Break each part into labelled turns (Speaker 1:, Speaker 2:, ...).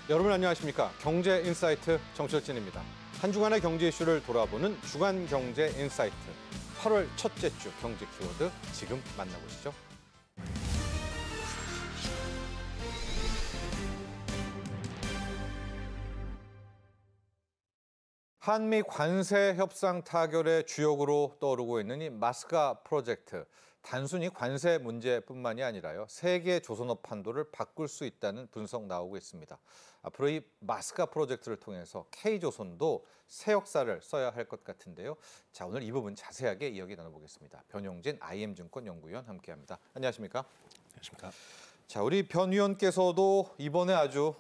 Speaker 1: 여러분 안녕하십니까? 경제인사이트 정철진입니다. 한 주간의 경제 이슈를 돌아보는 주간 경제인사이트. 8월 첫째 주 경제 키워드 지금 만나보시죠. 한미 관세 협상 타결의 주역으로 떠오르고 있는 이 마스가 프로젝트. 단순히 관세 문제뿐만이 아니라요. 세계 조선업 판도를 바꿀 수 있다는 분석 나오고 있습니다. 앞으로 이 마스가 프로젝트를 통해서 K조선도 새 역사를 써야 할 것 같은데요. 자, 오늘 이 부분 자세하게 이야기 나눠보겠습니다. 변용진 IM증권 연구위원 함께합니다. 안녕하십니까?
Speaker 2: 안녕하십니까?
Speaker 1: 자, 우리 변 위원께서도 이번에 아주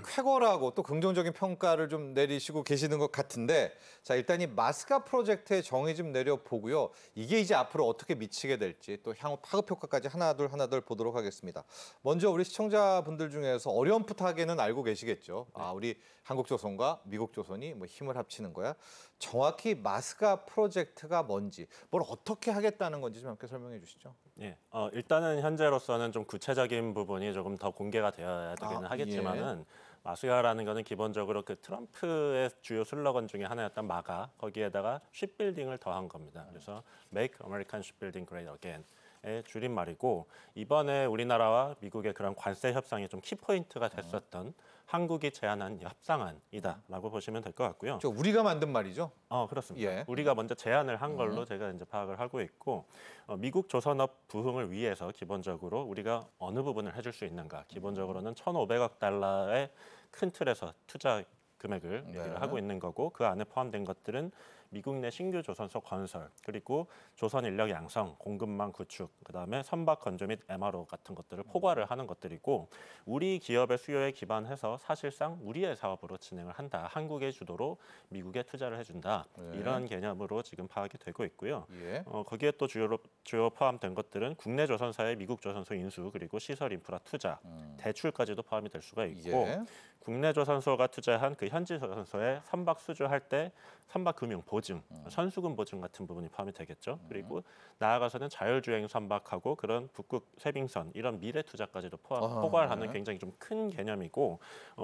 Speaker 1: 쾌거라고 또 긍정적인 평가를 좀 내리시고 계시는 것 같은데, 자, 일단 이 마스가 프로젝트의 정의 좀 내려보고요. 이게 이제 앞으로 어떻게 미치게 될지 또 향후 파급 효과까지 하나둘 보도록 하겠습니다. 먼저 우리 시청자분들 중에서 어렴풋하게는 알고 계시겠죠. 아, 우리 한국조선과 미국조선이 뭐 힘을 합치는 거야. 정확히 마스가 프로젝트가 뭔지, 뭘 어떻게 하겠다는 건지 좀 함께 설명해 주시죠.
Speaker 2: 예, 일단은 현재로서는 좀 구체적인 부분이 조금 더 공개가 되어야 되기는 하겠지만은 마스가라는 거는 기본적으로 그 트럼프의 주요 슬로건 중에 하나였던 마가, 거기에다가 쉽빌딩을 더한 겁니다. 그래서 Make American Shipbuilding Great Again의 줄임말이고, 이번에 우리나라와 미국의 그런 관세 협상이 좀 키포인트가 됐었던 한국이 제안한 협상안이다라고 보시면 될 것 같고요.
Speaker 1: 저 우리가 만든 말이죠?
Speaker 2: 그렇습니다.
Speaker 1: 예.
Speaker 2: 우리가 먼저 제안을 한 걸로 제가 이제 파악을 하고 있고, 미국 조선업 부흥을 위해서 기본적으로 우리가 어느 부분을 해줄 수 있는가? 기본적으로는 1,500억 달러의 큰 틀에서 투자 금액을 얘기를 하고 있는 거고, 그 안에 포함된 것들은 미국 내 신규 조선소 건설, 그리고 조선 인력 양성, 공급망 구축, 그다음에 선박 건조 및 MRO 같은 것들을 포괄을 하는 것들이고, 우리 기업의 수요에 기반해서 사실상 우리의 사업으로 진행을 한다. 한국의 주도로 미국에 투자를 해준다. 이런 개념으로 지금 파악이 되고 있고요. 거기에 또 주요 포함된 것들은 국내 조선사의 미국 조선소 인수, 그리고 시설 인프라 투자, 대출까지도 포함이 될 수가 있고, 국내 조선소가 투자한 그 현지 조선소에 선박 수주할 때 선박 금융 보증, 선수금 보증 같은 부분이 포함이 되겠죠. 그리고 나아가서는 자율주행 선박하고 그런 북극 쇄빙선, 이런 미래 투자까지도 포괄하는 굉장히 좀 큰 개념이고,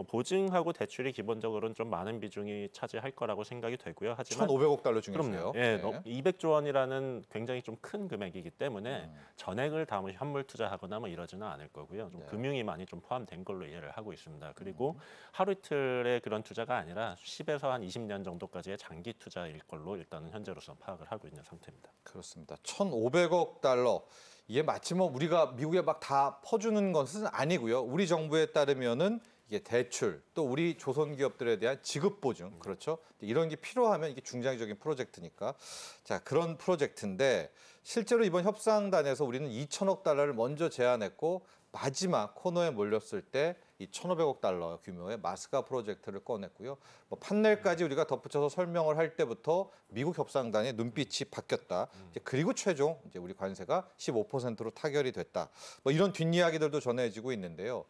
Speaker 2: 보증하고 대출이 기본적으로는 좀 많은 비중이 차지할 거라고 생각이 되고요. 하지만
Speaker 1: 1,500억 달러 중에서요.
Speaker 2: 그럼요. 예, 200조 원이라는 굉장히 좀 큰 금액이기 때문에 전액을 다 뭐 현물 투자하거나 뭐 이러지는 않을 거고요. 좀 금융이 많이 좀 포함된 걸로 이해를 하고 있습니다. 그리고 하루 이틀의 그런 투자가 아니라 10에서 한 20년 정도까지의 장기 투자일 걸로 일단은 현재로서 파악을 하고 있는 상태입니다.
Speaker 1: 그렇습니다. 1,500억 달러. 이게 마치 뭐 우리가 미국에 막 다 퍼주는 것은 아니고요. 우리 정부에 따르면은 이게 대출, 또 우리 조선 기업들에 대한 지급 보증, 그렇죠? 이런 게 필요하면 이게 중장기적인 프로젝트니까. 자, 그런 프로젝트인데 실제로 이번 협상단에서 우리는 2천억 달러를 먼저 제안했고, 마지막 코너에 몰렸을 때 이 1,500억 달러 규모의 마스가 프로젝트를 꺼냈고요. 뭐 판넬까지 우리가 덧붙여서 설명을 할 때부터 미국 협상단의 눈빛이 바뀌었다. 그리고 최종 이제 우리 관세가 15%로 타결이 됐다. 뭐 이런 뒷이야기들도 전해지고 있는데요.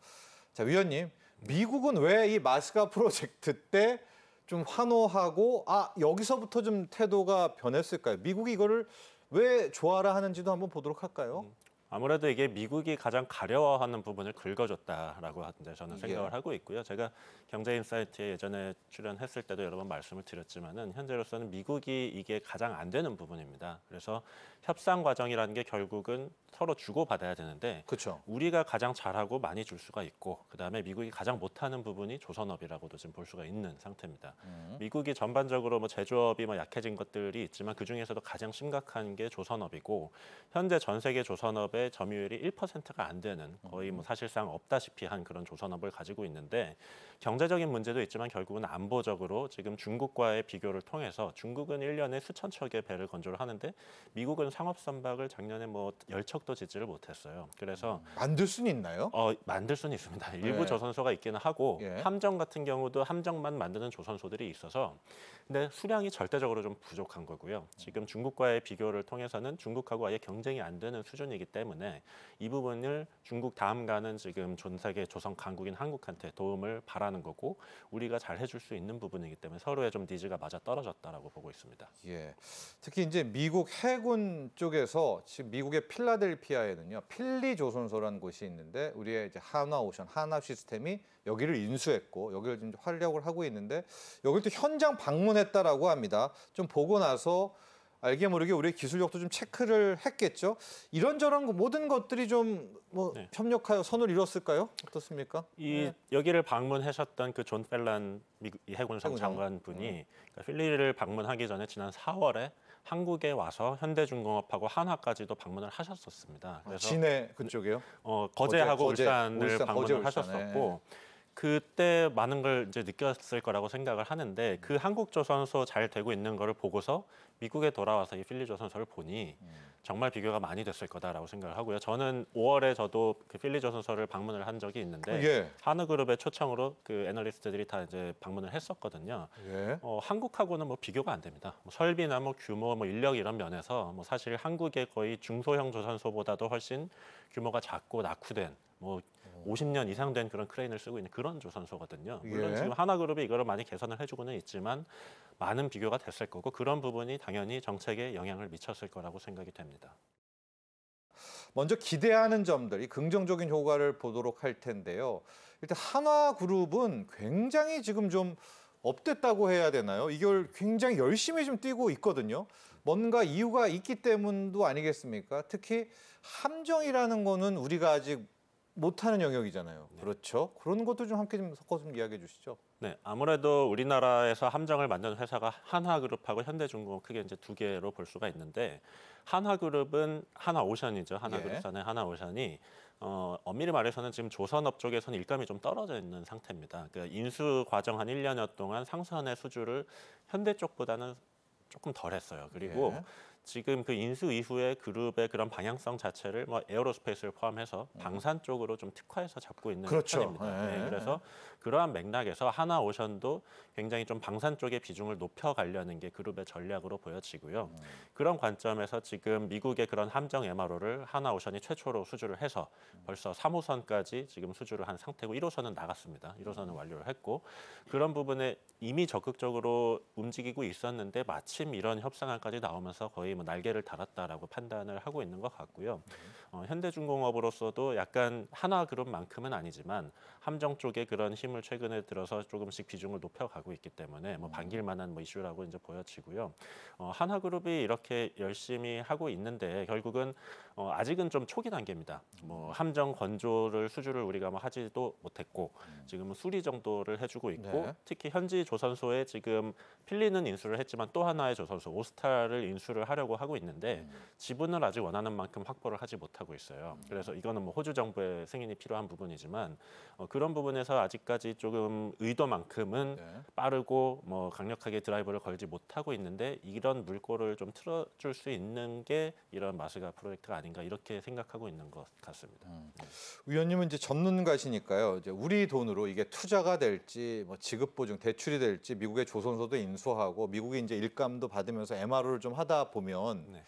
Speaker 1: 자, 위원님, 미국은 왜 이 마스가 프로젝트 때 좀 환호하고 여기서부터 좀 태도가 변했을까요? 미국이 이거를 왜 좋아라 하는지도 한번 보도록 할까요?
Speaker 2: 아무래도 이게 미국이 가장 가려워하는 부분을 긁어줬다라고 하는데 저는 생각을 하고 있고요. 제가 경제인사이트에 예전에 출연했을 때도 여러 번 말씀을 드렸지만은 현재로서는 미국이 이게 가장 안 되는 부분입니다. 그래서 협상 과정이라는 게 결국은 서로 주고받아야 되는데,
Speaker 1: 그렇죠.
Speaker 2: 우리가 가장 잘하고 많이 줄 수가 있고, 그다음에 미국이 가장 못하는 부분이 조선업이라고도 지금 볼 수가 있는 상태입니다. 미국이 전반적으로 뭐 제조업이 뭐 약해진 것들이 있지만 그 중에서도 가장 심각한 게 조선업이고, 현재 전 세계 조선업의 점유율이 1%가 안 되는, 거의 뭐 사실상 없다시피 한 그런 조선업을 가지고 있는데, 경제적인 문제도 있지만 결국은 안보적으로 지금 중국과의 비교를 통해서 중국은 1년에 수천 척의 배를 건조를 하는데 미국은 상업 선박을 작년에 뭐 10척도 짓지를 못했어요. 그래서
Speaker 1: 만들 수는 있나요?
Speaker 2: 만들 수는 있습니다. 일부 조선소가 있기는 하고, 함정 같은 경우도 함정만 만드는 조선소들이 있어서, 근데 수량이 절대적으로 좀 부족한 거고요. 지금 중국과의 비교를 통해서는 중국하고 아예 경쟁이 안 되는 수준이기 때문에 이 부분을 중국 다음 가는 지금 전 세계 조선 강국인 한국한테 도움을 바라는 하는 거고 우리가 잘 해줄 수 있는 부분이기 때문에 서로의 좀 니즈가 맞아 떨어졌다라고 보고 있습니다.
Speaker 1: 예. 특히 이제 미국 해군 쪽에서 지금 미국의 필라델피아에는요, 필리 조선소라는 곳이 있는데 우리의 이제 한화오션, 한화 시스템이 여기를 인수했고 여기를 지금 활력을 하고 있는데 여기를 또 현장 방문했다라고 합니다. 좀 보고 나서 알게 모르게 우리의 기술력도 좀 체크를 했겠죠. 이런저런 모든 것들이 좀 뭐
Speaker 2: 네.
Speaker 1: 협력하여 선을 이뤘을까요? 어떻습니까?
Speaker 2: 여기를 방문하셨던 그 존 펠란 해군성
Speaker 1: 해군성.
Speaker 2: 장관분이 그러니까 필리를 방문하기 전에 지난 4월에 한국에 와서 현대중공업하고 한화까지도 방문을 하셨었습니다. 그래서
Speaker 1: 진해 그쪽이요?
Speaker 2: 거제하고
Speaker 1: 거제,
Speaker 2: 울산을
Speaker 1: 울산,
Speaker 2: 방문을
Speaker 1: 거제, 울산에.
Speaker 2: 하셨었고 그때 많은 걸 이제 느꼈을 거라고 생각을 하는데 그 한국조선소 잘 되고 있는 거를 보고서 미국에 돌아와서 이 필리조선소를 보니 정말 비교가 많이 됐을 거다라고 생각을 하고요. 저는 5월에 저도 그 필리조선소를 방문을 한 적이 있는데
Speaker 1: 예.
Speaker 2: 한우그룹의 초청으로 그 애널리스트들이 다 이제 방문을 했었거든요.
Speaker 1: 예.
Speaker 2: 한국하고는 뭐 비교가 안 됩니다. 뭐 설비나 뭐 규모, 뭐 인력 이런 면에서 뭐 사실 한국의 거의 중소형 조선소보다도 훨씬 규모가 작고 낙후된 뭐 50년 이상 된 그런 크레인을 쓰고 있는 그런 조선소거든요. 물론
Speaker 1: 예.
Speaker 2: 지금 하나그룹이 이거를 많이 개선을 해주고는 있지만 많은 비교가 됐을 거고 그런 부분이 당연히 정책에 영향을 미쳤을 거라고 생각이 됩니다.
Speaker 1: 먼저 기대하는 점들, 이 긍정적인 효과를 보도록 할 텐데요. 일단 한화그룹은 굉장히 지금 좀 업됐다고 해야 되나요? 이걸 굉장히 열심히 좀 뛰고 있거든요. 뭔가 이유가 있기 때문도 아니겠습니까? 특히 함정이라는 거는 우리가 아직 못하는 영역이잖아요. 그렇죠? 그런 것도 좀 함께 좀 섞어서 좀 이야기해 주시죠.
Speaker 2: 네, 아무래도 우리나라에서 함정을 만드는 회사가 한화그룹하고 현대중공업 크게 이제 두 개로 볼 수가 있는데 한화그룹은 한화오션이죠. 한화그룹산의 한화오션이 엄밀히 말해서는 지금 조선업 쪽에서는 일감이 좀 떨어져 있는 상태입니다. 그러니까 인수 과정 한 1년여 동안 상선의 수주를 현대 쪽보다는 조금 덜했어요. 그리고
Speaker 1: 예.
Speaker 2: 지금 그 인수 이후에 그룹의 그런 방향성 자체를 뭐 에어로스페이스를 포함해서 방산 쪽으로 좀 특화해서 잡고 있는
Speaker 1: 그렇죠.
Speaker 2: 편입니다.
Speaker 1: 예.
Speaker 2: 네, 그래서 그러한 맥락에서 하나오션도 굉장히 좀 방산 쪽의 비중을 높여가려는 게 그룹의 전략으로 보여지고요. 그런 관점에서 지금 미국의 그런 함정 MRO를 하나오션이 최초로 수주를 해서 벌써 3호선까지 지금 수주를 한 상태고 1호선은 나갔습니다. 1호선은 완료를 했고 그런 부분에 이미 적극적으로 움직이고 있었는데 마침 이런 협상안까지 나오면서 거의 뭐 날개를 달았다라고 판단을 하고 있는 것 같고요. 현대중공업으로서도 약간 하나그룹만큼은 아니지만 함정 쪽에 그런 힘을 최근에 들어서 조금씩 비중을 높여가고 있기 때문에 뭐 반길 만한 뭐 이슈라고 이제 보여지고요. 하나그룹이 이렇게 열심히 하고 있는데 결국은 아직은 좀 초기 단계입니다. 뭐 함정 건조를 수주를 우리가 뭐 하지도 못했고 지금은 수리 정도를 해주고 있고
Speaker 1: 네.
Speaker 2: 특히 현지 조선소에 지금 필리는 인수를 했지만 또 하나의 조선소 오스타를 인수를 하려고 하고 있는데 지분을 아직 원하는 만큼 확보를 하지 못하고 있어요. 그래서 이거는 뭐 호주 정부의 승인이 필요한 부분이지만 그런 부분에서 아직까지 조금 의도만큼은
Speaker 1: 네.
Speaker 2: 빠르고 뭐 강력하게 드라이브를 걸지 못하고 있는데 이런 물꼬를 좀 틀어줄 수 있는 게 이런 마스가 프로젝트가 아닌가 이렇게 생각하고 있는 것 같습니다.
Speaker 1: 위원님은 이제 전문가시니까요. 이제 우리 돈으로 이게 투자가 될지, 뭐 지급 보증, 대출이 될지, 미국의 조선소도 인수하고 미국이 이제 일감도 받으면서 MRO를 좀 하다 보면
Speaker 2: 네.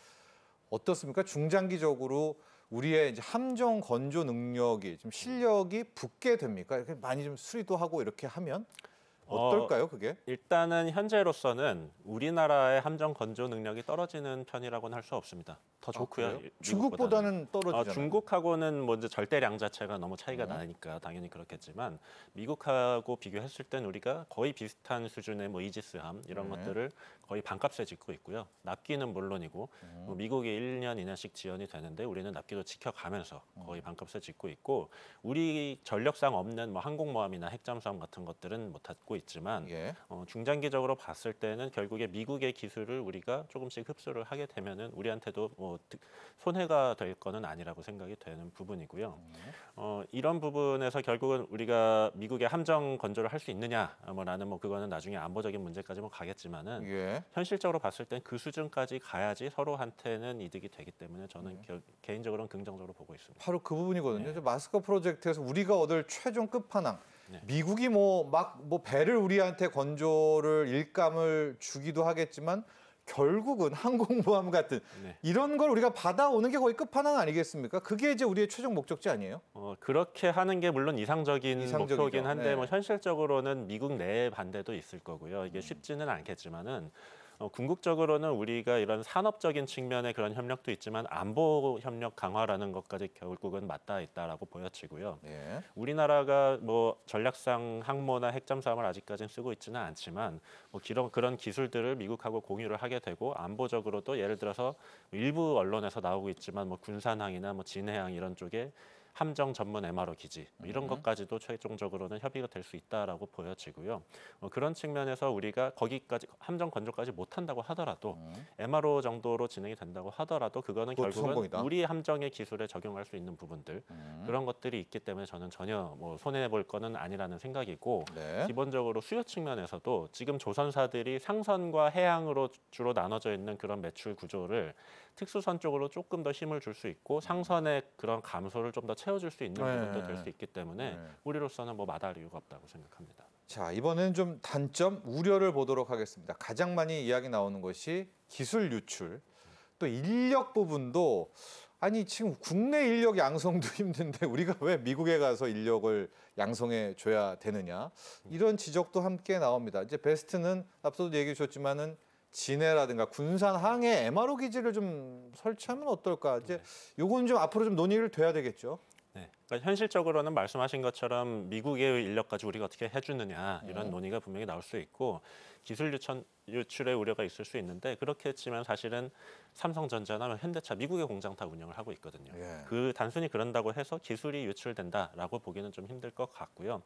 Speaker 1: 어떻습니까? 중장기적으로 우리의 이제 함정 건조 능력이 좀 실력이 붙게 됩니까? 이렇게 많이 좀 수리도 하고 이렇게 하면 어떨까요, 그게?
Speaker 2: 일단은 현재로서는 우리나라의 함정 건조 능력이 떨어지는 편이라고는 할 수 없습니다. 더 좋고요.
Speaker 1: 그래요?
Speaker 2: 미국보다는.
Speaker 1: 중국보다는 떨어지잖아요.
Speaker 2: 중국하고는 뭐 이제 절대량 자체가 너무 차이가 나니까 당연히 그렇겠지만 미국하고 비교했을 땐 우리가 거의 비슷한 수준의 뭐 이지스함 이런 것들을 거의 반값에 짓고 있고요. 납기는 물론이고 뭐 미국이 1년 이내씩 지연이 되는데 우리는 납기도 지켜가면서 거의 반값에 짓고 있고 우리 전력상 없는 뭐 항공모함이나 핵잠수함 같은 것들은 못 갖고 있지만
Speaker 1: 예.
Speaker 2: 중장기적으로 봤을 때는 결국에 미국의 기술을 우리가 조금씩 흡수를 하게 되면은 우리한테도 뭐 손해가 될 거는 아니라고 생각이 되는 부분이고요. 이런 부분에서 결국은 우리가 미국의 함정 건조를 할 수 있느냐, 뭐라는 뭐 그거는 나중에 안보적인 문제까지 뭐 가겠지만은
Speaker 1: 예.
Speaker 2: 현실적으로 봤을 땐 그 수준까지 가야지 서로한테는 이득이 되기 때문에 저는 개인적으로는 긍정적으로 보고 있습니다.
Speaker 1: 바로 그 부분이거든요.
Speaker 2: 네.
Speaker 1: 마스크 프로젝트에서 우리가 얻을 최종 끝판왕.
Speaker 2: 네.
Speaker 1: 미국이 뭐 배를 우리한테 건조를 일감을 주기도 하겠지만 결국은 항공모함 같은
Speaker 2: 네.
Speaker 1: 이런 걸 우리가 받아오는 게 거의 끝판왕 아니겠습니까? 그게 이제 우리의 최종 목적지 아니에요?
Speaker 2: 그렇게 하는 게 물론 이상적인
Speaker 1: 이상적이죠.
Speaker 2: 목표긴 한데
Speaker 1: 네.
Speaker 2: 뭐 현실적으로는 미국 내의 반대도 있을 거고요. 이게 쉽지는 않겠지만은 궁극적으로는 우리가 이런 산업적인 측면의 그런 협력도 있지만 안보 협력 강화라는 것까지 결국은 맞닿아 있다라고 보여지고요.
Speaker 1: 예.
Speaker 2: 우리나라가 뭐 전략상 항모나 핵잠수함을 아직까지는 쓰고 있지는 않지만 뭐 그런 기술들을 미국하고 공유를 하게 되고 안보적으로도 예를 들어서 일부 언론에서 나오고 있지만 뭐 군산항이나 뭐 진해항 이런 쪽에 함정 전문 MRO 기지 뭐 이런 것까지도 최종적으로는 협의가 될 수 있다라고 보여지고요. 그런 측면에서 우리가 거기까지 함정 건조까지 못한다고 하더라도 MRO 정도로 진행이 된다고 하더라도 그거는
Speaker 1: 그것도
Speaker 2: 결국은
Speaker 1: 성공이다.
Speaker 2: 우리 함정의 기술에 적용할 수 있는 부분들 그런 것들이 있기 때문에 저는 전혀 뭐 손해 볼 거는 아니라는 생각이고
Speaker 1: 네.
Speaker 2: 기본적으로 수요 측면에서도 지금 조선사들이 상선과 해양으로 주로 나눠져 있는 그런 매출 구조를 특수선 쪽으로 조금 더 힘을 줄 수 있고 상선의 그런 감소를 좀 더 채워줄 수 있는
Speaker 1: 네.
Speaker 2: 부분도 될 수 있기 때문에
Speaker 1: 네.
Speaker 2: 우리로서는 뭐 마다할 이유가 없다고 생각합니다.
Speaker 1: 자, 이번에는 좀 단점, 우려를 보도록 하겠습니다. 가장 많이 이야기 나오는 것이 기술 유출, 또 인력 부분도 아니 지금 국내 인력 양성도 힘든데 우리가 왜 미국에 가서 인력을 양성해 줘야 되느냐 이런 지적도 함께 나옵니다. 이제 베스트는 앞서도 얘기해 주셨지만은 진해라든가 군산 항에 MRO 기지를 좀 설치하면 어떨까? 이제 요건 좀 앞으로 좀 논의를 돼야 되겠죠.
Speaker 2: 네, 그러니까 현실적으로는 말씀하신 것처럼 미국의 인력 가지고 우리가 어떻게 해주느냐 이런 논의가 분명히 나올 수 있고 기술 유출의 우려가 있을 수 있는데 그렇게 치면 사실은 삼성전자나 현대차 미국의 공장 다 운영을 하고 있거든요.
Speaker 1: 예.
Speaker 2: 그 단순히 그런다고 해서 기술이 유출된다라고 보기는 좀 힘들 것 같고요.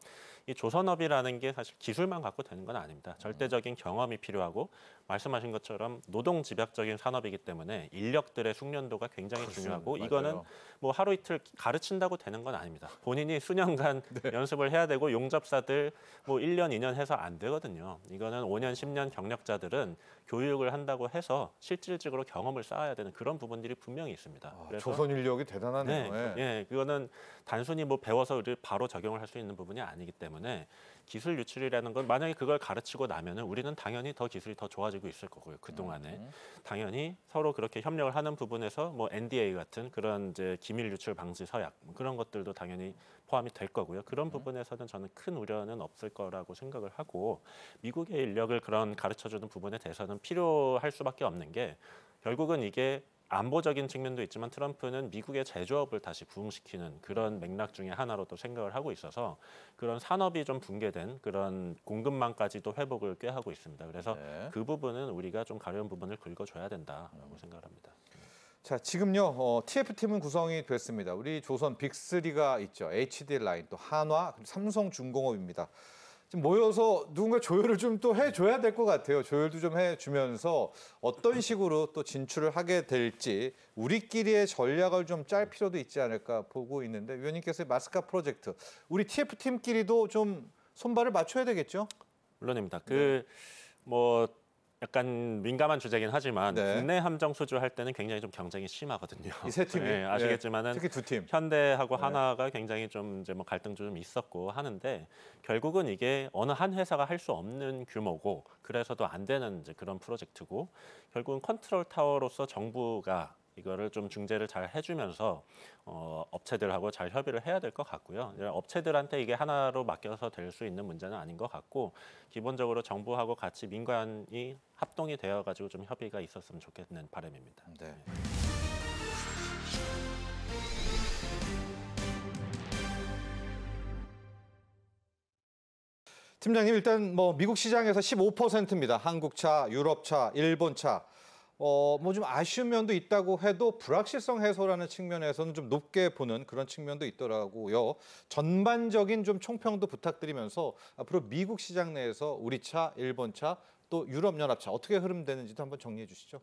Speaker 2: 이 조선업이라는 게 사실 기술만 갖고 되는 건 아닙니다. 절대적인 경험이 필요하고 말씀하신 것처럼 노동 집약적인 산업이기 때문에 인력들의 숙련도가 굉장히 중요하고
Speaker 1: 맞아요.
Speaker 2: 이거는 뭐 하루 이틀 가르친다고 되는 건 아닙니다. 본인이 수년간 연습을 해야 되고 용접사들 뭐 1년, 2년 해서 안 되거든요. 이거는 5년, 10년 경력자들은 교육을 한다고 해서 실질적으로 경험을 쌓아야 되는 그런 부분들이 분명히 있습니다.
Speaker 1: 조선 인력이 대단하네요.
Speaker 2: 네, 예, 그거는 단순히 뭐 배워서 우리 바로 적용을 할 수 있는 부분이 아니기 때문에 기술 유출이라는 건 만약에 그걸 가르치고 나면은 우리는 당연히 더 기술이 더 좋아지고 있을 거고요. 그 동안에 당연히 서로 그렇게 협력을 하는 부분에서 뭐 NDA 같은 그런 이제 기밀 유출 방지 서약 뭐 그런 것들도 당연히 포함이 될 거고요. 그런 부분에서는 저는 큰 우려는 없을 거라고 생각을 하고 미국의 인력을 그런 가르쳐주는 부분에 대해서는 필요할 수밖에 없는 게 결국은 이게 안보적인 측면도 있지만 트럼프는 미국의 제조업을 다시 부흥시키는 그런 맥락 중에 하나로 또 생각을 하고 있어서 그런 산업이 좀 붕괴된 그런 공급망까지도 회복을 꾀하고 있습니다. 그래서
Speaker 1: 네.
Speaker 2: 그 부분은 우리가 좀 가려운 부분을 긁어줘야 된다라고 생각을 합니다.
Speaker 1: 자, 지금요 TF팀은 구성이 됐습니다. 우리 조선 빅3가 있죠. HD라인, 또 한화, 그리고 삼성중공업입니다. 지금 모여서 누군가 조율을 좀 또 해줘야 될 것 같아요. 조율도 좀 해주면서 어떤 식으로 또 진출을 하게 될지 우리끼리의 전략을 좀 짤 필요도 있지 않을까 보고 있는데 위원님께서의 마스카 프로젝트 우리 TF팀끼리도 좀 손발을 맞춰야 되겠죠?
Speaker 2: 물론입니다. 뭐 약간 민감한 주제긴 하지만
Speaker 1: 네.
Speaker 2: 국내 함정 수주할 때는 굉장히 좀 경쟁이 심하거든요.
Speaker 1: 이 세 팀이
Speaker 2: 네, 아시겠지만은
Speaker 1: 특히 두 팀.
Speaker 2: 현대하고 하나가 굉장히 좀 이제 뭐 갈등도 좀 있었고 하는데 결국은 이게 어느 한 회사가 할 수 없는 규모고 그래서도 안 되는 이제 그런 프로젝트고 결국은 컨트롤 타워로서 정부가 이거를 좀 중재를 잘 해주면서 업체들하고 잘 협의를 해야 될 것 같고요. 업체들한테 이게 하나로 맡겨서 될 수 있는 문제는 아닌 것 같고 기본적으로 정부하고 같이 민간이 합동이 되어가지고 좀 협의가 있었으면 좋겠는 바람입니다.
Speaker 1: 네. 팀장님 일단 뭐 미국 시장에서 15%입니다. 한국차, 유럽차, 일본차. 뭐 좀 아쉬운 면도 있다고 해도 불확실성 해소라는 측면에서는 좀 높게 보는 그런 측면도 있더라고요. 전반적인 좀 총평도 부탁드리면서 앞으로 미국 시장 내에서 우리 차, 일본 차, 또 유럽 연합차 어떻게 흐름되는지도 한번 정리해 주시죠.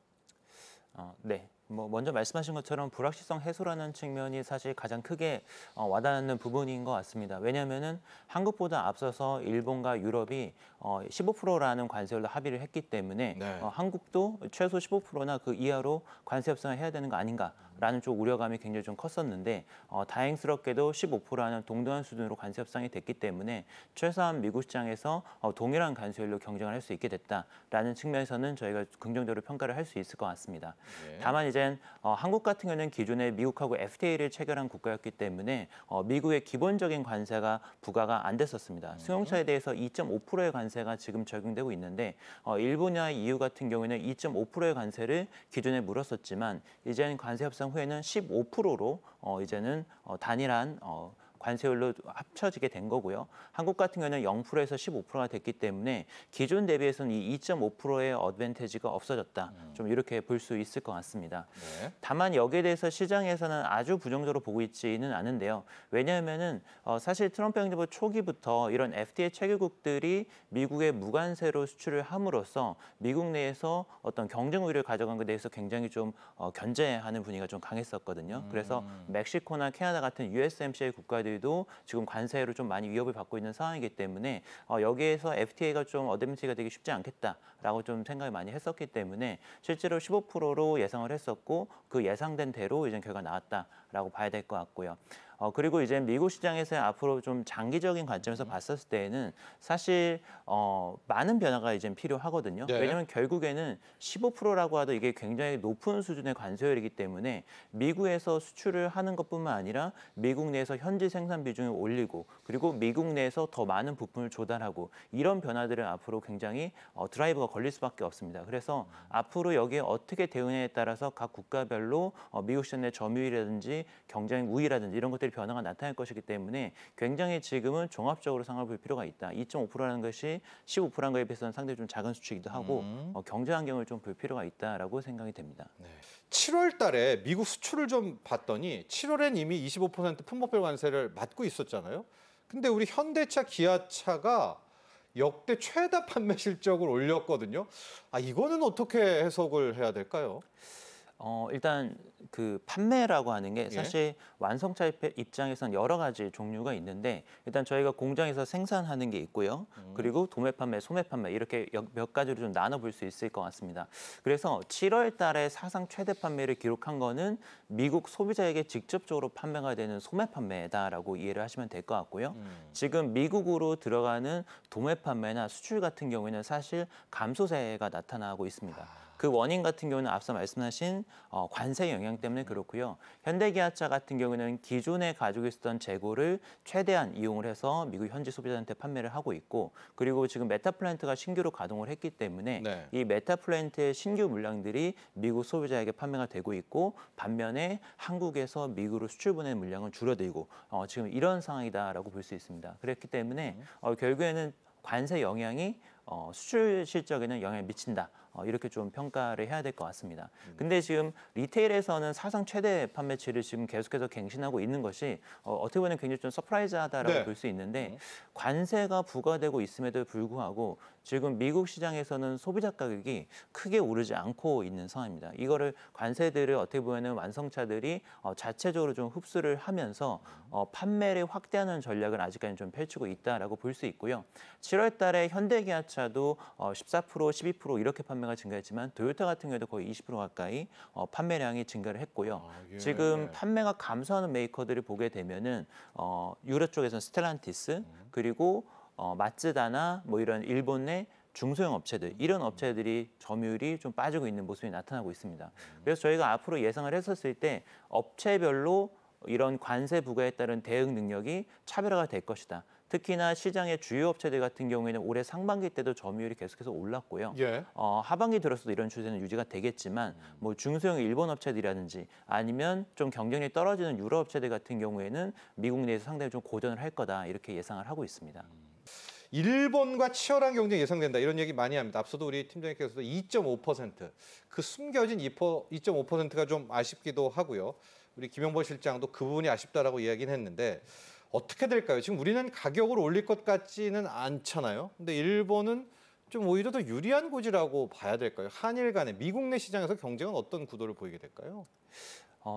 Speaker 3: 네. 먼저 말씀하신 것처럼 불확실성 해소라는 측면이 사실 가장 크게 와닿는 부분인 것 같습니다. 왜냐하면은 한국보다 앞서서 일본과 유럽이 15%라는 관세율로 합의를 했기 때문에
Speaker 1: 네.
Speaker 3: 한국도 최소 15%나 그 이하로 관세 협상을 해야 되는 거 아닌가라는 쪽 우려감이 굉장히 좀 컸었는데 다행스럽게도 15%라는 동등한 수준으로 관세 협상이 됐기 때문에 최소한 미국 시장에서 동일한 관세율로 경쟁을 할 수 있게 됐다라는 측면에서는 저희가 긍정적으로 평가를 할 수 있을 것 같습니다.
Speaker 1: 네.
Speaker 3: 다만 이제 한국 같은 경우는 기존에 미국하고 FTA를 체결한 국가였기 때문에 미국의 기본적인 관세가 부과가 안 됐었습니다. 승용차에 대해서 2.5%의 관세가 지금 적용되고 있는데 일본이나 EU 같은 경우에는 2.5%의 관세를 기존에 물었었지만 이제는 관세 협상 후에는 15%로 이제는 단일한 관세율로 합쳐지게 된 거고요. 한국 같은 경우는 0%에서 15%가 됐기 때문에 기존 대비해서는 이 2.5%의 어드밴티지가 없어졌다. 좀 이렇게 볼 수 있을 것 같습니다.
Speaker 1: 네.
Speaker 3: 다만 여기에 대해서 시장에서는 아주 부정적으로 보고 있지는 않은데요. 왜냐하면은 사실 트럼프 행정부 초기부터 이런 FTA 체결국들이 미국의 무관세로 수출을 함으로써 미국 내에서 어떤 경쟁 우위를 가져간 것에 대해서 굉장히 좀 견제하는 분위기가 좀 강했었거든요. 그래서 멕시코나 캐나다 같은 USMCA 국가들도 지금 관세로 좀 많이 위협을 받고 있는 상황이기 때문에 여기에서 FTA가 좀 어드밴티지가 되기 쉽지 않겠다라고 좀 생각을 많이 했었기 때문에 실제로 15%로 예상을 했었고 그 예상된 대로 이제 결과 나왔다라고 봐야 될 것 같고요. 그리고 이제 미국 시장에서 앞으로 좀 장기적인 관점에서 봤었을 때에는 사실 많은 변화가 이제 필요하거든요.
Speaker 1: 네.
Speaker 3: 왜냐하면 결국에는 15%라고 하도 이게 굉장히 높은 수준의 관세율이기 때문에 미국에서 수출을 하는 것뿐만 아니라 미국 내에서 현지 생산 비중을 올리고 그리고 미국 내에서 더 많은 부품을 조달하고 이런 변화들을 앞으로 굉장히 드라이브가 걸릴 수밖에 없습니다. 그래서 앞으로 여기에 어떻게 대응에 따라서 각 국가별로 미국 시장 내 점유율이라든지 경쟁 우위라든지 이런 것들이 변화가 나타날 것이기 때문에 굉장히 지금은 종합적으로 상황을 볼 필요가 있다. 2.5%라는 것이 15%란 거에 비해서는 상당히 좀 작은 수치이기도 하고 경제 환경을 좀 볼 필요가 있다라고 생각이 됩니다.
Speaker 1: 네. 7월 달에 미국 수출을 좀 봤더니 7월엔 이미 25% 품목별 관세를 맞고 있었잖아요. 근데 우리 현대차, 기아차가 역대 최다 판매 실적을 올렸거든요. 이거는 어떻게 해석을 해야 될까요?
Speaker 3: 일단 그 판매라고 하는 게
Speaker 1: 예.
Speaker 3: 사실 완성차 입장에서는 여러 가지 종류가 있는데 일단 저희가 공장에서 생산하는 게 있고요. 그리고 도매 판매, 소매 판매 이렇게 몇 가지로 좀 나눠볼 수 있을 것 같습니다. 그래서 7월 달에 사상 최대 판매를 기록한 거는 미국 소비자에게 직접적으로 판매가 되는 소매 판매다라고 이해를 하시면 될 것 같고요. 지금 미국으로 들어가는 도매 판매나 수출 같은 경우에는 사실 감소세가 나타나고 있습니다. 그 원인 같은 경우는 앞서 말씀하신 관세 영향 때문에 그렇고요. 현대기아차 같은 경우는 기존에 가지고 있었던 재고를 최대한 이용을 해서 미국 현지 소비자한테 판매를 하고 있고 그리고 지금 메타플랜트가 신규로 가동을 했기 때문에
Speaker 1: 네.
Speaker 3: 이 메타플랜트의 신규 물량들이 미국 소비자에게 판매가 되고 있고 반면에 한국에서 미국으로 수출 보내는 물량은 줄어들고 지금 이런 상황이다라고 볼 수 있습니다. 그렇기 때문에 결국에는 관세 영향이 수출 실적에는 영향을 미친다. 이렇게 좀 평가를 해야 될 것 같습니다. 근데 지금 리테일에서는 사상 최대 판매치를 지금 계속해서 갱신하고 있는 것이 어떻게 보면 굉장히 좀 서프라이즈하다라고
Speaker 1: 네.
Speaker 3: 볼 수 있는데 관세가 부과되고 있음에도 불구하고 지금 미국 시장에서는 소비자 가격이 크게 오르지 않고 있는 상황입니다. 이거를 관세들을 어떻게 보면 완성차들이 자체적으로 좀 흡수를 하면서 판매를 확대하는 전략을 아직까지는 좀 펼치고 있다라고 볼 수 있고요. 7월 달에 현대기아차도 14%, 12% 이렇게 판매가 증가했지만 토요타 같은 경우도 거의 20% 가까이 판매량이 증가를 했고요.
Speaker 1: 예.
Speaker 3: 지금 판매가 감소하는 메이커들을 보게 되면은 유럽 쪽에서는 스텔란티스 그리고 마츠다나 뭐 이런 일본 내 중소형 업체들 이런 업체들이 점유율이 좀 빠지고 있는 모습이 나타나고 있습니다. 그래서 저희가 앞으로 예상을 했었을 때 업체별로 이런 관세 부과에 따른 대응 능력이 차별화가 될 것이다. 특히나 시장의 주요 업체들 같은 경우에는 올해 상반기 때도 점유율이 계속해서 올랐고요.
Speaker 1: 예.
Speaker 3: 하반기 들어서도 이런 추세는 유지가 되겠지만 뭐 중소형 일본 업체들이라든지 아니면 좀 경쟁력이 떨어지는 유럽 업체들 같은 경우에는 미국 내에서 상당히 좀 고전을 할 거다 이렇게 예상을 하고 있습니다.
Speaker 1: 일본과 치열한 경쟁이 예상된다 이런 얘기 많이 합니다. 앞서도 우리 팀장님께서도 2.5%그 숨겨진 2.5%가 좀 아쉽기도 하고요. 우리 김영보 실장도 그 부분이 아쉽다라고 이야기는 했는데 어떻게 될까요? 지금 우리는 가격을 올릴 것 같지는 않잖아요. 근데 일본은 좀 오히려 더 유리한 고지라고 봐야 될까요? 한일 간의 미국 내 시장에서 경쟁은 어떤 구도를 보이게 될까요?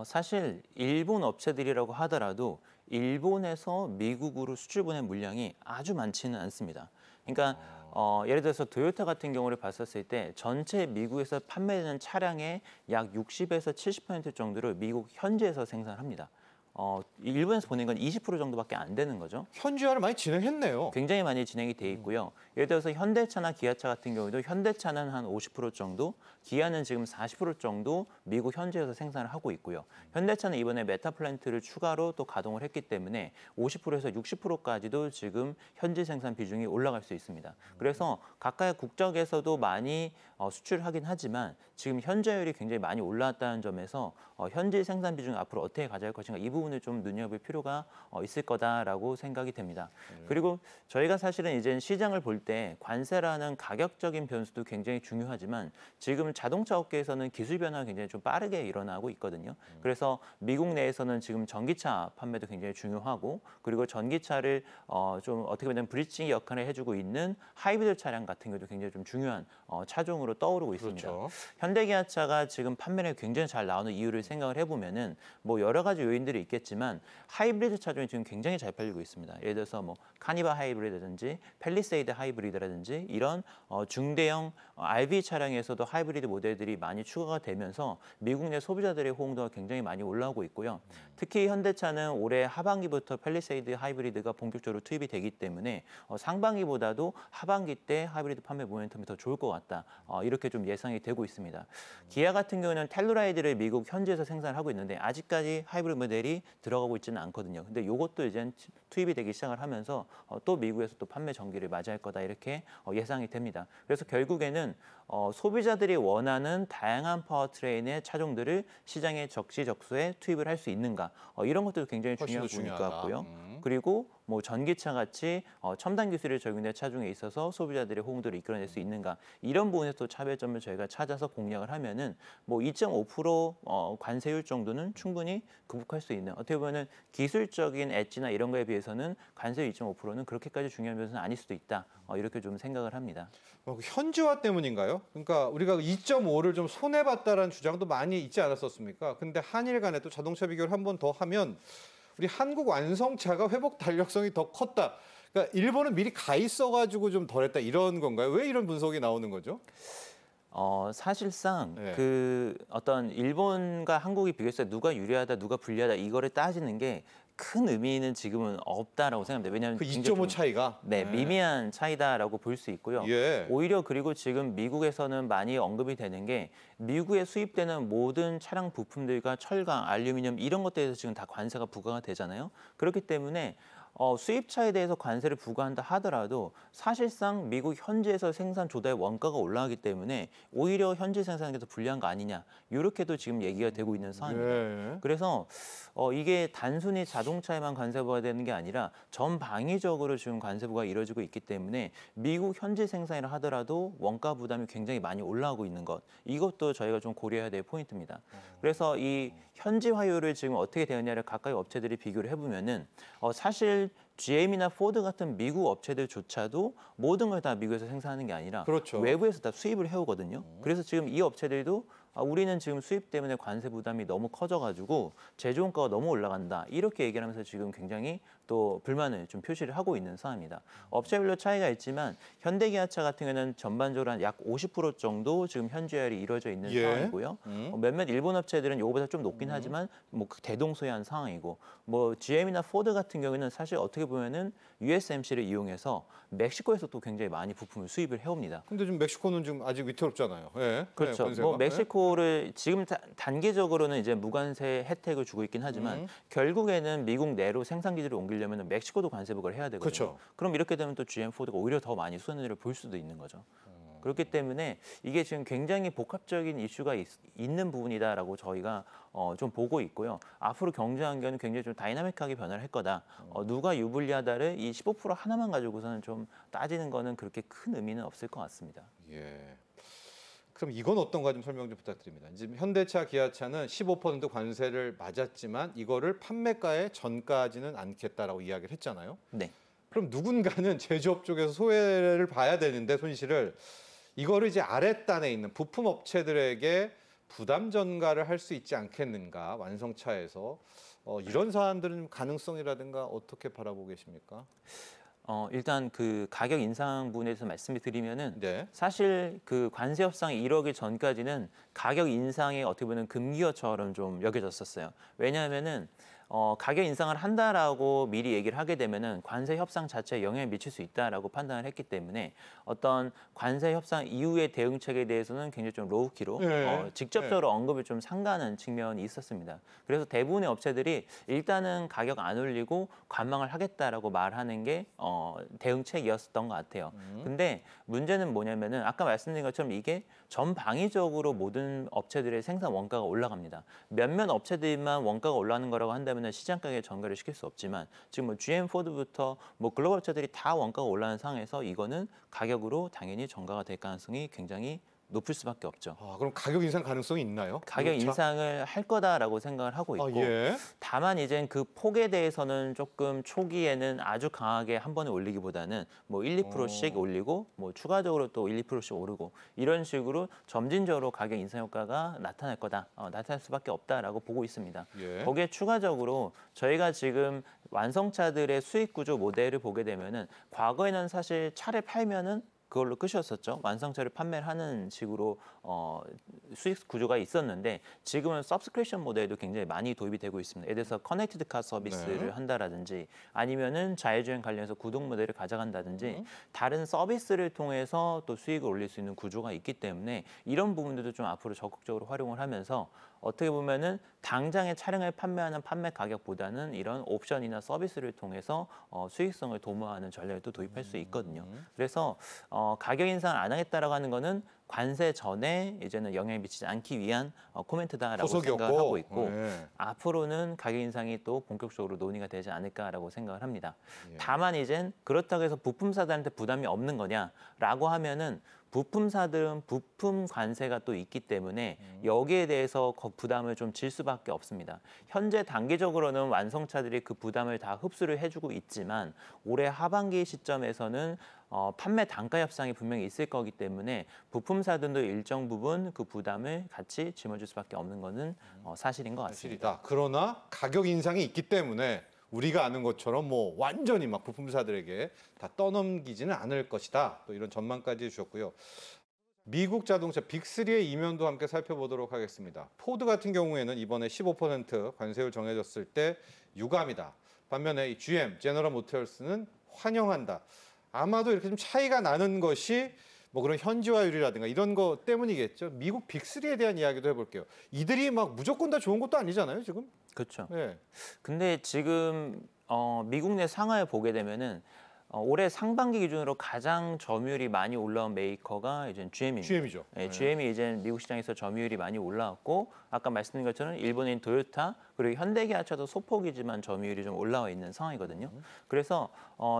Speaker 3: 사실 일본 업체들이라고 하더라도 일본에서 미국으로 수출 보낸 물량이 아주 많지는 않습니다. 그러니까 예를 들어서 토요타 같은 경우를 봤었을 때 전체 미국에서 판매되는 차량의 약 60에서 70% 정도를 미국 현지에서 생산합니다. 일본에서 보낸 건 20% 정도밖에 안 되는 거죠.
Speaker 1: 현지화를 많이 진행했네요.
Speaker 3: 굉장히 많이 진행이 돼 있고요. 예를 들어서 현대차나 기아차 같은 경우도 현대차는 한 50% 정도, 기아는 지금 40% 정도 미국 현지에서 생산을 하고 있고요. 현대차는 이번에 메타 플랜트를 추가로 또 가동을 했기 때문에 50%에서 60%까지도 지금 현지 생산 비중이 올라갈 수 있습니다. 그래서 각각의 국적에서도 많이 수출하긴 하지만 지금 현저율이 굉장히 많이 올라왔다는 점에서 현지 생산 비중을 앞으로 어떻게 가져갈 것인가 이 부분을 좀 눈여볼 필요가 있을 거다라고 생각이 됩니다. 그리고 저희가 사실은 이제 시장을 볼 때 관세라는 가격적인 변수도 굉장히 중요하지만 지금 자동차 업계에서는 기술 변화가 굉장히 좀 빠르게 일어나고 있거든요. 그래서 미국 내에서는 지금 전기차 판매도 굉장히 중요하고 그리고 전기차를 좀 어떻게 보면 브릿지 역할을 해주고 있는 하이브리드 차량 같은 경우도 굉장히 좀 중요한 차종으로 떠오르고 있습니다.
Speaker 1: 그렇죠.
Speaker 3: 현대기아차가 지금 판매량이 굉장히 잘 나오는 이유를 생각을 해보면은 뭐 여러 가지 요인들이 있겠지만 하이브리드 차종이 지금 굉장히 잘 팔리고 있습니다. 예를 들어서 뭐 카니발 하이브리드라든지 팰리세이드 하이브리드라든지 이런 중대형 RV 차량에서도 하이브리드 모델들이 많이 추가가 되면서 미국 내 소비자들의 호응도가 굉장히 많이 올라오고 있고요. 특히 현대차는 올해 하반기부터 팰리세이드 하이브리드가 본격적으로 투입이 되기 때문에 상반기보다도 하반기 때 하이브리드 판매 모멘텀이 더 좋을 것 같다. 이렇게 좀 예상이 되고 있습니다. 기아 같은 경우는 텔루라이드를 미국 현지에서 생산하고 있는데 아직까지 하이브리드 모델이 들어가고 있지는 않거든요. 근데 이것도 이제 투입이 되기 시작을 하면서 또 미국에서 또 판매 전기를 맞이할 거다 이렇게 예상이 됩니다. 그래서 결국에는 소비자들이 원하는 다양한 파워트레인의 차종들을 시장에 적시적소에 투입을 할 수 있는가 이런 것도 굉장히
Speaker 1: 훨씬 더
Speaker 3: 중요한 부분일 것
Speaker 1: 중요하다.
Speaker 3: 같고요. 그리고 뭐 전기차 같이 첨단 기술이 적용된 차종에 있어서 소비자들의 호응도를 이끌어낼 수 있는가 이런 부분에서 또 차별점을 저희가 찾아서 공략을 하면은 뭐 2.5% 관세율 정도는 충분히 극복할 수 있는 어떻게 보면은 기술적인 엣지나 이런 거에 비해서는 관세율 2.5%는 그렇게까지 중요한 변수는 아닐 수도 있다 이렇게 좀 생각을 합니다.
Speaker 1: 현지화 때문인가요? 그러니까 우리가 2.5를 좀 손해봤다라는 주장도 많이 있지 않았었습니까? 근데 한일 간에 또 자동차 비교를 한 번 더 하면 우리 한국 완성차가 회복 달력성이 더 컸다. 그러니까 일본은 미리 가 있어가지고 좀 덜했다 이런 건가요? 왜 이런 분석이 나오는 거죠?
Speaker 3: 사실상
Speaker 1: 네.
Speaker 3: 그 어떤 일본과 한국이 비교했을 때 누가 유리하다, 누가 불리하다 이거를 따지는 게 큰 의미는 지금은 없다라고 생각합니다. 왜냐하면
Speaker 1: 그
Speaker 3: 굉장히
Speaker 1: 2.5
Speaker 3: 좀
Speaker 1: 차이가
Speaker 3: 미미한 차이다라고 볼 수 있고요.
Speaker 1: 예.
Speaker 3: 오히려 그리고 지금 미국에서는 많이 언급이 되는 게 미국에 수입되는 모든 차량 부품들과 철강, 알루미늄 이런 것들에 대해서 지금 다 관세가 부과가 되잖아요. 그렇기 때문에 수입차에 대해서 관세를 부과한다 하더라도 사실상 미국 현지에서 생산 조달의 원가가 올라가기 때문에 오히려 현지 생산에 더 불리한 거 아니냐 이렇게도 지금 얘기가 되고 있는 상황입니다.
Speaker 1: 예.
Speaker 3: 그래서 이게 단순히 자동차에만 관세 부과가 되는 게 아니라 전방위적으로 지금 관세 부과가 이루어지고 있기 때문에 미국 현지 생산이라 하더라도 원가 부담이 굉장히 많이 올라오고 있는 것 이것도 저희가 좀 고려해야 될 포인트입니다. 그래서 이 현지화율을 지금 어떻게 되느냐를 가까이 업체들이 비교를 해보면은 사실 GM이나 포드 같은 미국 업체들조차도 모든 걸 다 미국에서 생산하는 게 아니라
Speaker 1: 그렇죠.
Speaker 3: 외부에서 다 수입을 해오거든요. 그래서 지금 이 업체들도 우리는 지금 수입 때문에 관세 부담이 너무 커져가지고 제조 원가가 너무 올라간다. 이렇게 얘기를 하면서 지금 굉장히 또 불만을 좀 표시를 하고 있는 상황입니다. 업체별로 차이가 있지만 현대기아차 같은 경우는 전반적으로 한 약 50% 정도 지금 현지화율이 이루어져 있는
Speaker 1: 예.
Speaker 3: 상황이고요. 몇몇 일본 업체들은 이거보다 좀 높긴 하지만 뭐 대동소이한 상황이고 뭐 GM이나 포드 같은 경우에는 사실 어떻게 보면은 USMC를 이용해서 멕시코에서 또 굉장히 많이 부품을 수입을 해옵니다.
Speaker 1: 근데 지금 멕시코는 지금 아직 위태롭잖아요. 예.
Speaker 3: 그렇죠.
Speaker 1: 관세가.
Speaker 3: 뭐 멕시코를 지금 단계적으로는 이제 무관세 혜택을 주고 있긴 하지만 결국에는 미국 내로 생산 기지를 옮기려면 멕시코도 관세 부과를 해야 되거든요.
Speaker 1: 그렇죠.
Speaker 3: 그럼 이렇게 되면 또 GM 포드가 오히려 더 많이 손해를 볼 수도 있는 거죠. 그렇기 때문에 이게 지금 굉장히 복합적인 이슈가 있는 부분이다라고 저희가 좀 보고 있고요. 앞으로 경제 환경은 굉장히 좀 다이나믹하게 변화를 할 거다. 누가 유불리하다를 이 15% 하나만 가지고서는 좀 따지는 거는 그렇게 큰 의미는 없을 것 같습니다.
Speaker 1: 예. 그럼 이건 어떤가 좀 설명 좀 부탁드립니다. 지금 현대차, 기아차는 15% 관세를 맞았지만 이거를 판매가의 전가하지는 않겠다라고 이야기를 했잖아요.
Speaker 3: 네.
Speaker 1: 그럼 누군가는 제조업 쪽에서 소외를 봐야 되는데 손실을 이거를 이제 아랫단에 있는 부품 업체들에게 부담 전가를 할 수 있지 않겠는가 완성차에서 이런 사안들은 가능성이라든가 어떻게 바라보고 계십니까?
Speaker 3: 일단 그 가격 인상 부분에 대해서 말씀을 드리면은
Speaker 1: 네.
Speaker 3: 사실 그 관세 협상이 이루어지기 전까지는 가격 인상이 어떻게 보면 금기어처럼 좀 여겨졌었어요. 왜냐하면은 가격 인상을 한다라고 미리 얘기를 하게 되면은 관세 협상 자체에 영향을 미칠 수 있다라고 판단을 했기 때문에 어떤 관세 협상 이후의 대응책에 대해서는 굉장히 좀 로우키로
Speaker 1: 네.
Speaker 3: 직접적으로 언급을 좀 삼가는 측면이 있었습니다. 그래서 대부분의 업체들이 일단은 가격 안 올리고 관망을 하겠다라고 말하는 게 대응책이었던 것 같아요. 근데 문제는 뭐냐면은 아까 말씀드린 것처럼 이게 전방위적으로 모든 업체들의 생산 원가가 올라갑니다. 몇몇 업체들만 원가가 올라가는 거라고 한다면 시장 가격에 전가를 시킬 수 없지만 지금 뭐 GM, 포드부터 뭐 글로벌 업체들이 다 원가가 올라가는 상황에서 이거는 가격으로 당연히 전가가 될 가능성이 굉장히 높을 수밖에 없죠.
Speaker 1: 그럼 가격 인상 가능성이 있나요?
Speaker 3: 가격
Speaker 1: 그렇죠?
Speaker 3: 인상을 할 거다라고 생각을 하고 있고
Speaker 1: 예.
Speaker 3: 다만 이제 그 폭에 대해서는 조금 초기에는 아주 강하게 한 번에 올리기보다는 뭐 1, 2%씩 올리고 뭐 추가적으로 또 1, 2%씩 오르고 이런 식으로 점진적으로 가격 인상 효과가 나타날 거다. 나타날 수밖에 없다라고 보고 있습니다.
Speaker 1: 예.
Speaker 3: 거기에 추가적으로 저희가 지금 완성차들의 수익 구조 모델을 보게 되면은 과거에는 사실 차를 팔면은 그걸로 끝이었었죠. 완성차를 판매를 하는 식으로 수익 구조가 있었는데 지금은 서브스크립션 모델도 굉장히 많이 도입이 되고 있습니다. 예를 들어서 커넥티드 카 서비스를
Speaker 1: 네.
Speaker 3: 한다라든지 아니면은 자율주행 관련해서 구독 모델을 가져간다든지 다른 서비스를 통해서 또 수익을 올릴 수 있는 구조가 있기 때문에 이런 부분들도 좀 앞으로 적극적으로 활용을 하면서 어떻게 보면은 당장의 차량을 판매하는 판매 가격보다는 이런 옵션이나 서비스를 통해서 수익성을 도모하는 전략을 또 도입할 수 있거든요. 그래서 가격 인상을 안 하겠다라고 하는 거는 관세 전에 이제는 영향을 미치지 않기 위한 코멘트다라고 생각을 하고 있고
Speaker 1: 네.
Speaker 3: 앞으로는 가격 인상이 또 본격적으로 논의가 되지 않을까라고 생각을 합니다.
Speaker 1: 예.
Speaker 3: 다만 이젠 그렇다고 해서 부품사들한테 부담이 없는 거냐라고 하면은 부품사들은 부품 관세가 또 있기 때문에 여기에 대해서 부담을 좀 질 수밖에 없습니다. 현재 단기적으로는 완성차들이 그 부담을 다 흡수를 해주고 있지만 올해 하반기 시점에서는 판매 단가 협상이 분명히 있을 거기 때문에 부품사들도 일정 부분 그 부담을 같이 짊어질 수밖에 없는 것은 사실인 것 같습니다.
Speaker 1: 사실이다. 그러나 가격 인상이 있기 때문에 우리가 아는 것처럼 뭐 완전히 막 부품사들에게 다 떠넘기지는 않을 것이다. 또 이런 전망까지 해주셨고요. 미국 자동차 빅3의 이면도 함께 살펴보도록 하겠습니다. 포드 같은 경우에는 이번에 15% 관세율 정해졌을 때 유감이다. 반면에 이 GM, 제너럴 모터스는 환영한다. 아마도 이렇게 좀 차이가 나는 것이 뭐 그런 현지화율이라든가 이런 거 때문이겠죠. 미국 빅3에 대한 이야기도 해볼게요. 이들이 막 무조건 다 좋은 것도 아니잖아요, 지금.
Speaker 3: 그렇죠.
Speaker 1: 네.
Speaker 3: 근데 지금 미국 내 상하에 보게 되면은 올해 상반기 기준으로 가장 점유율이 많이 올라온 메이커가 이제 GM입니다.
Speaker 1: GM이죠.
Speaker 3: 네, GM이 이제 미국 시장에서 점유율이 많이 올라왔고 아까 말씀드린 것처럼 일본인 토요타 그리고 현대기아차도 소폭이지만 점유율이 좀 올라와 있는 상황이거든요. 그래서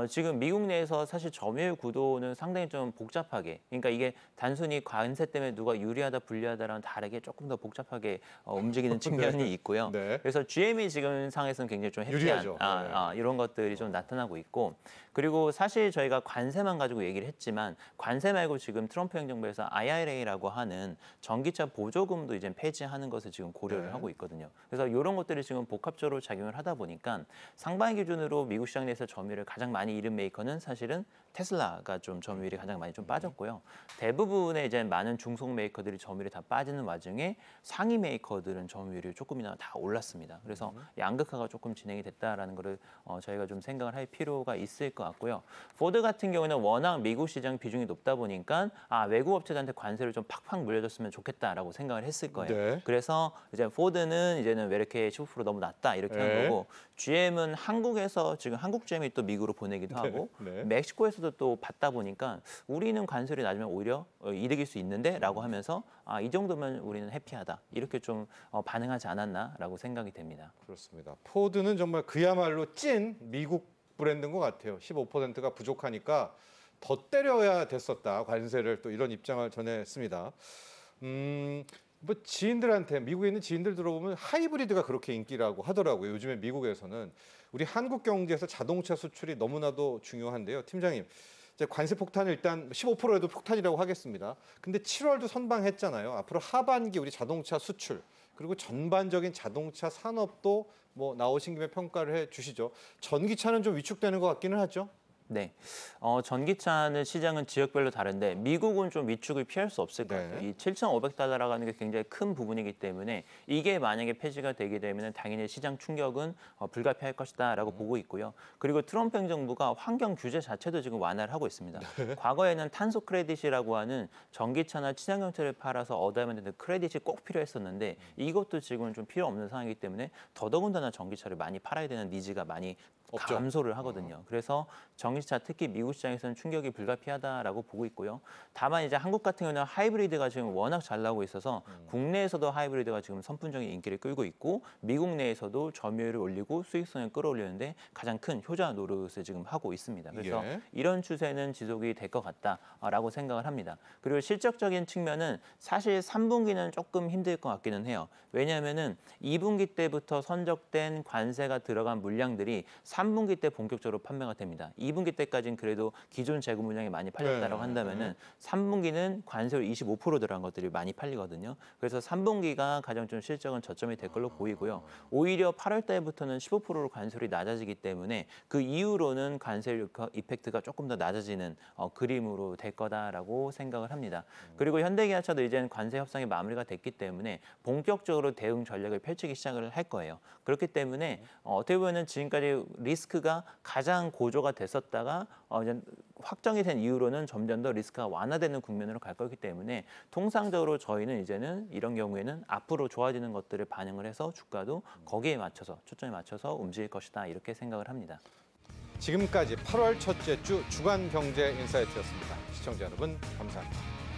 Speaker 3: 지금 미국 내에서 사실 점유율 구도는 상당히 좀 복잡하게 그러니까 이게 단순히 관세 때문에 누가 유리하다 불리하다랑 다르게 조금 더 복잡하게 움직이는 측면이 있고요.
Speaker 1: 네.
Speaker 3: 그래서 GM이 지금 상황에서는 굉장히 좀 해피한
Speaker 1: 유리하죠. 네.
Speaker 3: 이런 것들이 좀 나타나고 있고 그리고 사실 저희가 관세만 가지고 얘기를 했지만 관세 말고 지금 트럼프 행정부에서 IRA라고 하는 전기차 보조금도 이제 폐지하는 것을 지금 고려를
Speaker 1: 네.
Speaker 3: 하고 있거든요. 그래서 이런 것들이 지금 복합적으로 작용을 하다 보니까 상반기 기준으로 미국 시장 내에서 점유율을 가장 많이 잃은 메이커는 사실은 테슬라가 좀 점유율이 가장 많이 좀 빠졌고요. 대부분의 이제 많은 중소 메이커들이 점유율이 다 빠지는 와중에 상위 메이커들은 점유율이 조금이나마 다 올랐습니다. 그래서 양극화가 조금 진행이 됐다라는 거를 저희가 좀 생각을 할 필요가 있을 것 같고요. 포드 같은 경우는 워낙 미국 시장 비중이 높다 보니까 외국 업체들한테 관세를 좀 팍팍 물려줬으면 좋겠다라고 생각을 했을 거예요.
Speaker 1: 네.
Speaker 3: 그래서 이제 포드는 이제는 왜 이렇게 15% 너무 낮다 이렇게 한
Speaker 1: 네.
Speaker 3: 거고 GM은 한국에서 지금 한국 GM이 또 미국으로 보내기도 하고
Speaker 1: 네.
Speaker 3: 멕시코에서도 또 받다 보니까 우리는 관세율이 낮으면 오히려 이득일 수 있는데라고 하면서 이 정도면 우리는 해피하다 이렇게 좀 반응하지 않았나라고 생각이 됩니다.
Speaker 1: 그렇습니다. 포드는 정말 그야말로 찐 미국 브랜드인 것 같아요. 15%가 부족하니까 더 때려야 됐었다. 관세를 또 이런 입장을 전했습니다. 뭐 지인들한테 미국에 있는 지인들 들어보면 하이브리드가 그렇게 인기라고 하더라고요. 요즘에 미국에서는 우리 한국 경제에서 자동차 수출이 너무나도 중요한데요. 팀장님, 이제 관세 폭탄을 일단 15%에도 폭탄이라고 하겠습니다. 근데 7월도 선방했잖아요. 앞으로 하반기 우리 자동차 수출 그리고 전반적인 자동차 산업도 뭐 나오신 김에 평가를 해 주시죠. 전기차는 좀 위축되는 것 같기는 하죠.
Speaker 3: 네, 전기차는 시장은 지역별로 다른데 미국은 좀 위축을 피할 수 없을 것
Speaker 1: 네.
Speaker 3: 같아요. 이 7,500달러라고 하는 게 굉장히 큰 부분이기 때문에 이게 만약에 폐지가 되게 되면 당연히 시장 충격은 불가피할 것이다라고 보고 있고요. 그리고 트럼프 행정부가 환경 규제 자체도 지금 완화를 하고 있습니다. 과거에는 탄소 크레딧이라고 하는 전기차나 친환경차를 팔아서 얻어야 되는 크레딧이 꼭 필요했었는데 이것도 지금은 좀 필요 없는 상황이기 때문에 더더군다나 전기차를 많이 팔아야 되는 니즈가 많이
Speaker 1: 없죠.
Speaker 3: 감소를 하거든요. 그래서 전기차 특히 미국 시장에서는 충격이 불가피하다라고 보고 있고요. 다만 이제 한국 같은 경우는 하이브리드가 지금 워낙 잘 나오고 있어서 국내에서도 하이브리드가 지금 선풍적인 인기를 끌고 있고 미국 내에서도 점유율을 올리고 수익성을 끌어올리는데 가장 큰 효자 노릇을 지금 하고 있습니다. 그래서
Speaker 1: 예.
Speaker 3: 이런 추세는 지속이 될 것 같다라고 생각을 합니다. 그리고 실적적인 측면은 사실 3분기는 조금 힘들 것 같기는 해요. 왜냐하면은 2분기 때부터 선적된 관세가 들어간 물량들이 3분기 때 본격적으로 판매가 됩니다. 2분기 때까지는 그래도 기존 재고 물량이 많이 팔렸다라고 한다면은 3분기는 관세율 25% 들어간 것들이 많이 팔리거든요. 그래서 3분기가 가장 좀 실적은 저점이 될 걸로 보이고요. 오히려 8월 달부터는 15%로 관세율이 낮아지기 때문에 그 이후로는 관세율 이펙트가 조금 더 낮아지는 그림으로 될 거다라고 생각을 합니다. 그리고 현대기아차도 이제는 관세 협상이 마무리가 됐기 때문에 본격적으로 대응 전략을 펼치기 시작을 할 거예요. 그렇기 때문에 어떻게 보면 지금까지 리스크가 가장 고조가 됐었다가 이제 확정이 된 이후로는 점점 더 리스크가 완화되는 국면으로 갈 거기 때문에 통상적으로 저희는 이제는 이런 경우에는 앞으로 좋아지는 것들을 반영을 해서 주가도 거기에 맞춰서 초점에 맞춰서 움직일 것이다 이렇게 생각을 합니다.
Speaker 1: 지금까지 8월 첫째 주 주간 경제 인사이트였습니다. 시청자 여러분 감사합니다.